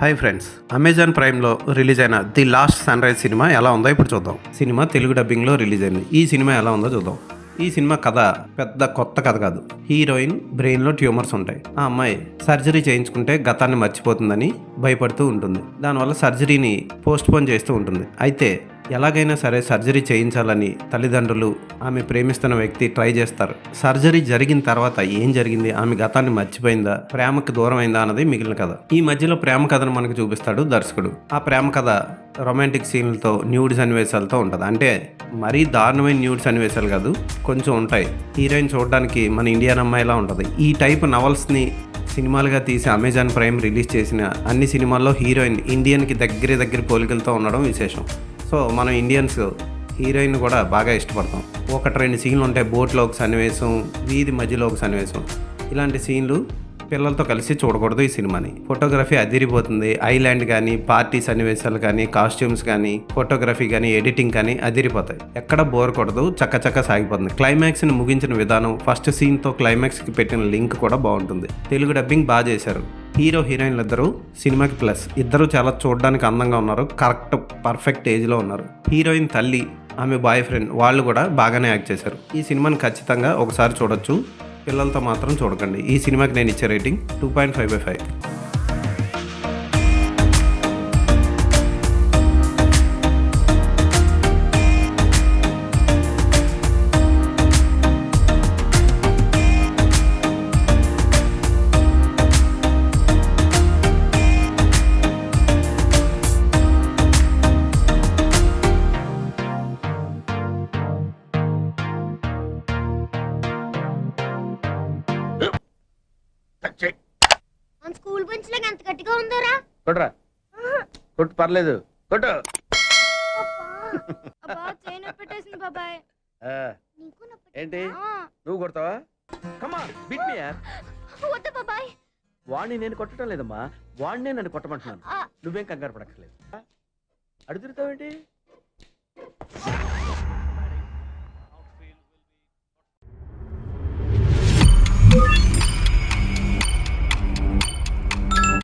Hi friends, Amazon ప్రైమ్లో release అయిన the last sunrise cinema ఎలా ఉందో ఇప్పుడు చూద్దాం. సినిమా తెలుగు డబ్బింగ్లో రిలీజ్ అయింది. ఈ సినిమా ఎలా ఉందో చూద్దాం. ఈ సినిమా కథ పెద్ద కొత్త కథ కాదు. హీరోయిన్ బ్రెయిన్లో ట్యూమర్స్ ఉంటాయి. ఆ అమ్మాయి సర్జరీ చేయించుకుంటే గతాన్ని మర్చిపోతుందని భయపడుతూ ఉంటుంది. దానివల్ల సర్జరీని పోస్ట్పోన్ చేస్తూ ఉంటుంది. అయితే ఎలాగైనా సరే సర్జరీ చేయించాలని తల్లిదండ్రులు ఆమె ప్రేమిస్తున్న వ్యక్తి ట్రై చేస్తారు. సర్జరీ జరిగిన తర్వాత ఏం జరిగింది, ఆమె గతాన్ని మర్చిపోయిందా, ప్రేమకు దూరం అయిందా అన్నది మిగిలిన కథ. ఈ మధ్యలో ప్రేమ కథను మనకు చూపిస్తాడు దర్శకుడు. ఆ ప్రేమ కథ రొమాంటిక్ సీన్లతో న్యూడ్ సన్నివేశాలతో ఉంటుంది. అంటే మరీ దారుణమైన న్యూడ్ సన్నివేశాలు కాదు, కొంచెం ఉంటాయి. హీరోయిన్ చూడడానికి మన ఇండియన్ అమ్మాయిలా ఉంటుంది. ఈ టైప్ నవల్స్ని సినిమాలుగా తీసి అమెజాన్ ప్రైమ్ రిలీజ్ చేసిన అన్ని సినిమాల్లో హీరోయిన్ ఇండియన్కి దగ్గర పోలికలతో ఉండడం విశేషం. సో మనం ఇండియన్స్ హీరోయిన్ కూడా బాగా ఇష్టపడతాం. ఒకటి రెండు సీన్లు ఉంటాయి. బోట్లో ఒక సన్నివేశం, వీధి మధ్యలో ఒక సన్నివేశం. ఇలాంటి సీన్లు పిల్లలతో కలిసి చూడకూడదు. ఈ సినిమాని ఫోటోగ్రఫీ అదిరిపోతుంది. ఐలాండ్ కానీ, పార్టీ సన్నివేశాలు కానీ, కాస్ట్యూమ్స్ కానీ, ఫోటోగ్రఫీ కానీ, ఎడిటింగ్ కానీ అదిరిపోతాయి. ఎక్కడ బోర్ కొడదు, చక్క సాగిపోతుంది. క్లైమాక్స్ని ముగించిన విధానం, ఫస్ట్ సీన్తో క్లైమాక్స్కి పెట్టిన లింక్ కూడా బాగుంటుంది. తెలుగు డబ్బింగ్ బాగా చేశారు. హీరో హీరోయిన్లు ఇద్దరు సినిమాకి ప్లస్. ఇద్దరు చాలా చూడడానికి అందంగా ఉన్నారు. కరెక్ట్ పర్ఫెక్ట్ ఏజ్లో ఉన్నారు. హీరోయిన్ తల్లి, ఆమె బాయ్ ఫ్రెండ్ వాళ్ళు కూడా బాగానే యాక్ట్ చేశారు. ఈ సినిమాని ఖచ్చితంగా ఒకసారి చూడొచ్చు. పిల్లలతో మాత్రం చూడకండి. ఈ సినిమాకి నేను ఇచ్చే రేటింగ్ 2.5/5. మన స్కూల్ బెంచ్ లాగా ఎంత గట్టిగా ఉందోరా. కొట్రా, కొట్టు, పర్లేదు, కొట్టు. అబ్బా చైన్ పెట్టేసింది బాబాయ్. ఆ, నీకు నొప్పి ఏంటి నువ్వు కొడతావా? కమా బిట్ మీ యార్. వద్దు బాబాయ్. వాడిని నేను కొట్టడం లేదమ్మా, వాడినే నన్ను కొట్టమంటున్నాను. ఆ. నువ్వేం కంగారు పడక్కర్లేదు. అడుగుతావేంటి?